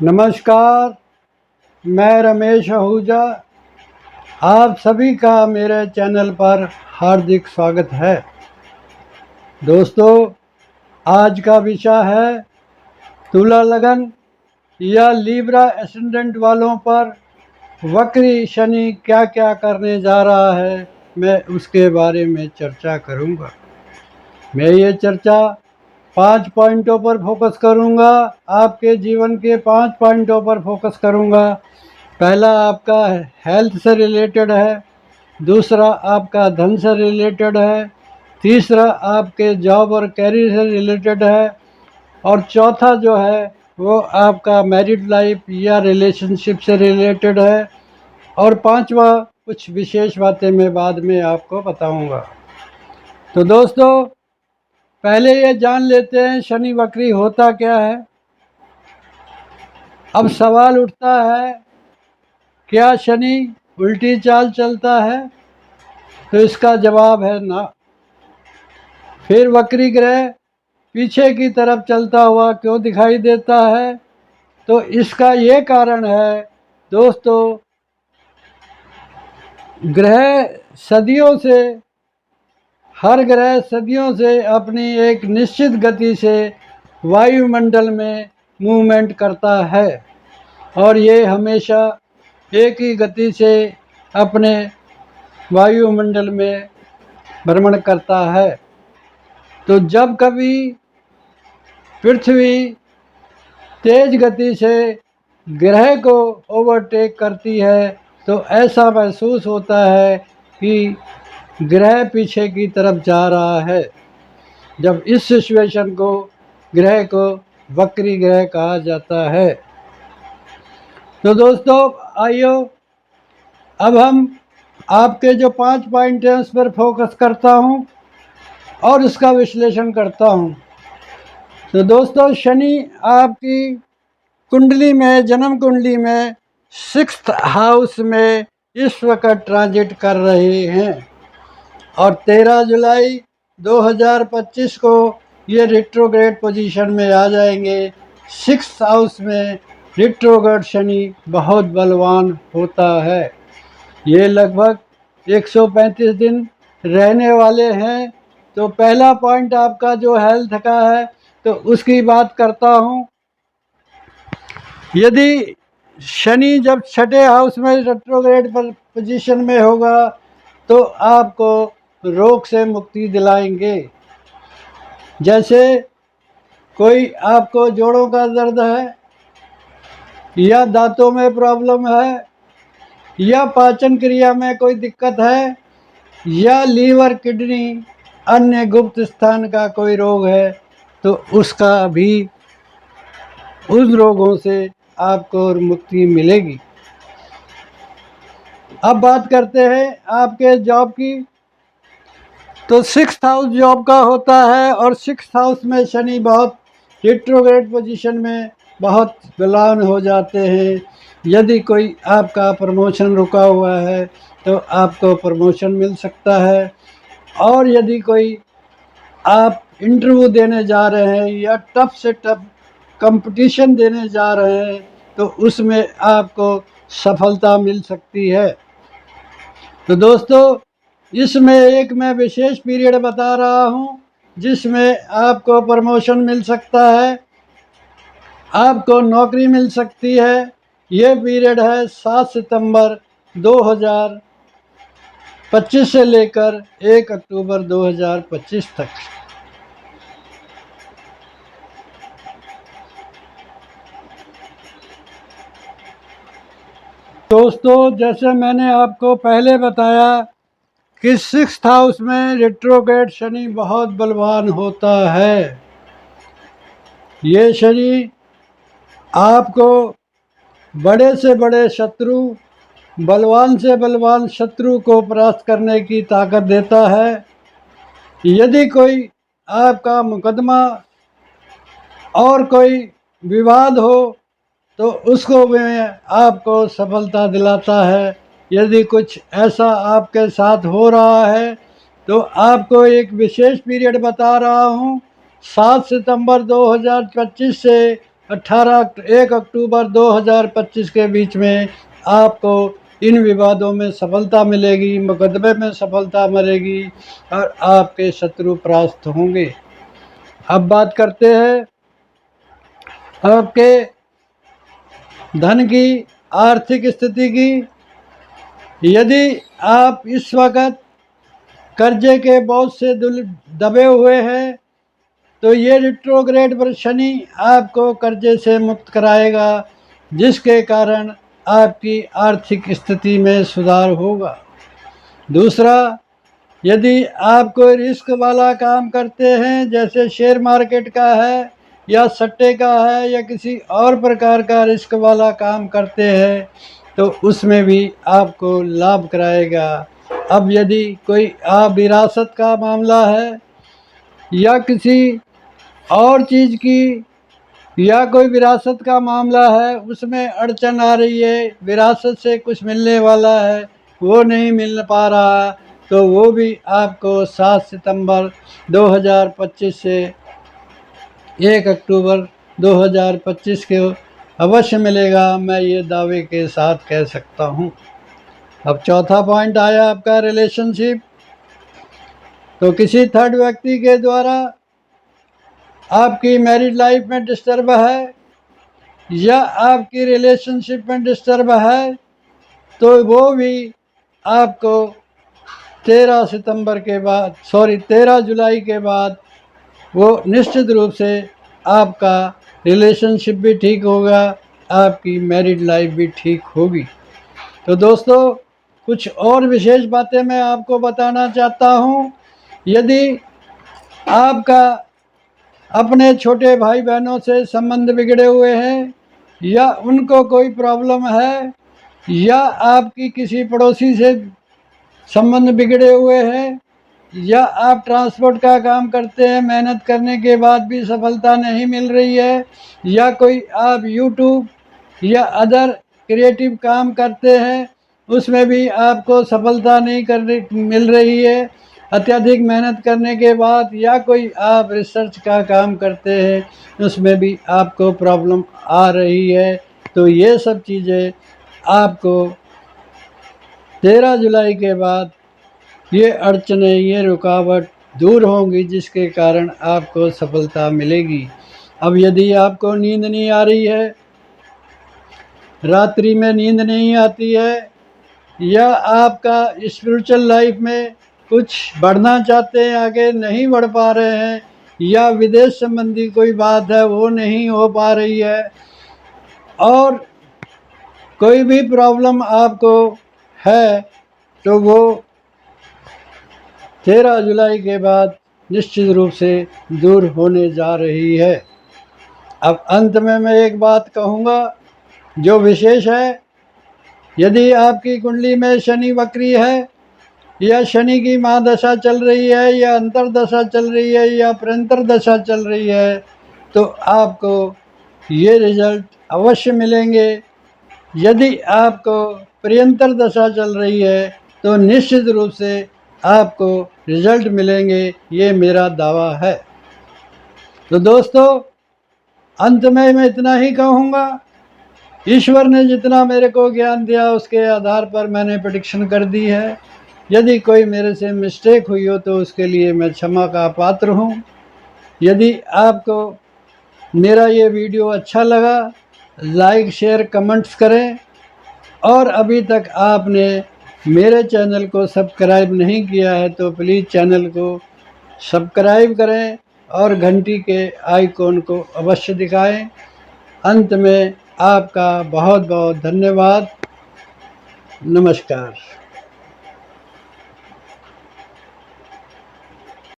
नमस्कार, मैं रमेश आहूजा। आप सभी का मेरे चैनल पर हार्दिक स्वागत है। दोस्तों, आज का विषय है तुला लगन या लिब्रा एसेंडेंट वालों पर वक्री शनि क्या क्या करने जा रहा है, मैं उसके बारे में चर्चा करूंगा। मैं ये चर्चा 5 पॉइंटों पर फोकस करूंगा। आपके जीवन के 5 पॉइंटों पर फोकस करूंगा। पहला आपका हेल्थ से रिलेटेड है, दूसरा आपका धन से रिलेटेड है, तीसरा आपके जॉब और कैरियर से रिलेटेड है, और चौथा जो है वो आपका मैरिड लाइफ या रिलेशनशिप से रिलेटेड है, और पांचवा कुछ विशेष बातें मैं बाद में आपको बताऊंगा। तो दोस्तों, पहले ये जान लेते हैं शनि वक्री होता क्या है। अब सवाल उठता है, क्या शनि उल्टी चाल चलता है? तो इसका जवाब है ना। फिर वक्री ग्रह पीछे की तरफ चलता हुआ क्यों दिखाई देता है? तो इसका ये कारण है दोस्तों, हर ग्रह सदियों से अपनी एक निश्चित गति से वायुमंडल में मूवमेंट करता है, और ये हमेशा एक ही गति से अपने वायुमंडल में भ्रमण करता है। तो जब कभी पृथ्वी तेज गति से ग्रह को ओवरटेक करती है तो ऐसा महसूस होता है कि ग्रह पीछे की तरफ जा रहा है। जब इस सिचुएशन को ग्रह को वक्री ग्रह कहा जाता है। तो दोस्तों आइयो, अब हम आपके जो 5 पॉइंट हैं उस पर फोकस करता हूं और उसका विश्लेषण करता हूं। तो दोस्तों, शनि आपकी कुंडली में, जन्म कुंडली में 6th हाउस में इस वक्त ट्रांजिट कर रहे हैं, और 13 जुलाई 2025 को ये रिट्रोग्रेड पोजीशन में आ जाएंगे। 6th हाउस में रिट्रोग्रेड शनि बहुत बलवान होता है। ये लगभग 135 दिन रहने वाले हैं। तो पहला पॉइंट आपका जो हेल्थ का है, तो उसकी बात करता हूँ। यदि शनि जब 6ठे हाउस में रेट्रोग्रेड पर पोजीशन में होगा तो आपको रोग से मुक्ति दिलाएंगे। जैसे कोई आपको जोड़ों का दर्द है, या दांतों में प्रॉब्लम है, या पाचन क्रिया में कोई दिक्कत है, या लीवर, किडनी, अन्य गुप्त स्थान का कोई रोग है, तो उसका भी, उन रोगों से आपको मुक्ति मिलेगी। अब बात करते हैं आपके जॉब की। तो 6th हाउस जॉब का होता है, और 6th हाउस में शनि बहुत रिट्रोग्रेड पोजीशन में बहुत बलवान हो जाते हैं। यदि कोई आपका प्रमोशन रुका हुआ है तो आपको प्रमोशन मिल सकता है, और यदि कोई आप इंटरव्यू देने जा रहे हैं या टफ से टफ कंपटीशन देने जा रहे हैं तो उसमें आपको सफलता मिल सकती है। तो दोस्तों, इसमें एक मैं विशेष पीरियड बता रहा हूँ जिसमें आपको प्रमोशन मिल सकता है, आपको नौकरी मिल सकती है। ये पीरियड है 7 सितंबर 2025 से लेकर 1 अक्टूबर 2025 तक। दोस्तों, जैसे मैंने आपको पहले बताया कि 6th हाउस में रिट्रोग्रेड शनि बहुत बलवान होता है। ये शनि आपको बड़े से बड़े शत्रु, बलवान से बलवान शत्रु को परास्त करने की ताकत देता है। यदि कोई आपका मुकदमा और कोई विवाद हो तो उसको में आपको सफलता दिलाता है। यदि कुछ ऐसा आपके साथ हो रहा है तो आपको एक विशेष पीरियड बता रहा हूँ, 7 सितंबर 2025 से 1 अक्टूबर 2025 के बीच में आपको इन विवादों में सफलता मिलेगी, मुकदमे में सफलता मिलेगी और आपके शत्रु परास्त होंगे। अब बात करते हैं आपके धन की, आर्थिक स्थिति की। यदि आप इस वक्त कर्जे के बोझ से दबे हुए हैं तो ये रिट्रोग्रेड पर शनि आपको कर्जे से मुक्त कराएगा, जिसके कारण आपकी आर्थिक स्थिति में सुधार होगा। दूसरा, यदि आप कोई रिस्क वाला काम करते हैं, जैसे शेयर मार्केट का है या सट्टे का है या किसी और प्रकार का रिस्क वाला काम करते हैं, तो उसमें भी आपको लाभ कराएगा। अब यदि कोई विरासत का मामला है या किसी और चीज़ की या कोई विरासत का मामला है, उसमें अड़चन आ रही है, विरासत से कुछ मिलने वाला है वो नहीं मिल पा रहा, तो वो भी आपको 7 सितंबर 2025 से 1 अक्टूबर 2025 के अवश्य मिलेगा, मैं ये दावे के साथ कह सकता हूँ। अब चौथा पॉइंट आया आपका रिलेशनशिप। तो किसी थर्ड व्यक्ति के द्वारा आपकी मैरिड लाइफ में डिस्टर्ब है या आपकी रिलेशनशिप में डिस्टर्ब है, तो वो भी आपको 13 जुलाई के बाद वो निश्चित रूप से आपका रिलेशनशिप भी ठीक होगा, आपकी मैरिड लाइफ भी ठीक होगी। तो दोस्तों, कुछ और विशेष बातें मैं आपको बताना चाहता हूँ। यदि आपका अपने छोटे भाई बहनों से संबंध बिगड़े हुए हैं या उनको कोई प्रॉब्लम है या आपकी किसी पड़ोसी से संबंध बिगड़े हुए हैं या आप ट्रांसपोर्ट का काम करते हैं, मेहनत करने के बाद भी सफलता नहीं मिल रही है, या कोई आप यूट्यूब या अदर क्रिएटिव काम करते हैं, उसमें भी आपको सफलता नहीं मिल रही है अत्यधिक मेहनत करने के बाद, या कोई आप रिसर्च का काम करते हैं उसमें भी आपको प्रॉब्लम आ रही है, तो ये सब चीज़ें आपको 13 जुलाई के बाद ये अड़चनें, ये रुकावट दूर होंगी, जिसके कारण आपको सफलता मिलेगी। अब यदि आपको नींद नहीं आ रही है, रात्रि में नींद नहीं आती है, या आपका स्पिरिचुअल लाइफ में कुछ बढ़ना चाहते हैं, आगे नहीं बढ़ पा रहे हैं, या विदेश संबंधी कोई बात है वो नहीं हो पा रही है, और कोई भी प्रॉब्लम आपको है, तो वो 13 जुलाई के बाद निश्चित रूप से दूर होने जा रही है। अब अंत में मैं एक बात कहूँगा जो विशेष है। यदि आपकी कुंडली में शनि वक्री है या शनि की महादशा चल रही है या अंतरदशा चल रही है या प्रंतर दशा चल रही है, तो आपको ये रिजल्ट अवश्य मिलेंगे। यदि आपको प्रियंतर दशा चल रही है तो निश्चित रूप से आपको रिजल्ट मिलेंगे, ये मेरा दावा है। तो दोस्तों, अंत में मैं इतना ही कहूँगा, ईश्वर ने जितना मेरे को ज्ञान दिया उसके आधार पर मैंने प्रेडिक्शन कर दी है। यदि कोई मेरे से मिस्टेक हुई हो तो उसके लिए मैं क्षमा का पात्र हूँ। यदि आपको मेरा ये वीडियो अच्छा लगा, लाइक शेयर कमेंट्स करें, और अभी तक आपने मेरे चैनल को सब्सक्राइब नहीं किया है तो प्लीज़ चैनल को सब्सक्राइब करें और घंटी के आइकॉन को अवश्य दिखाएं। अंत में आपका बहुत बहुत धन्यवाद। नमस्कार।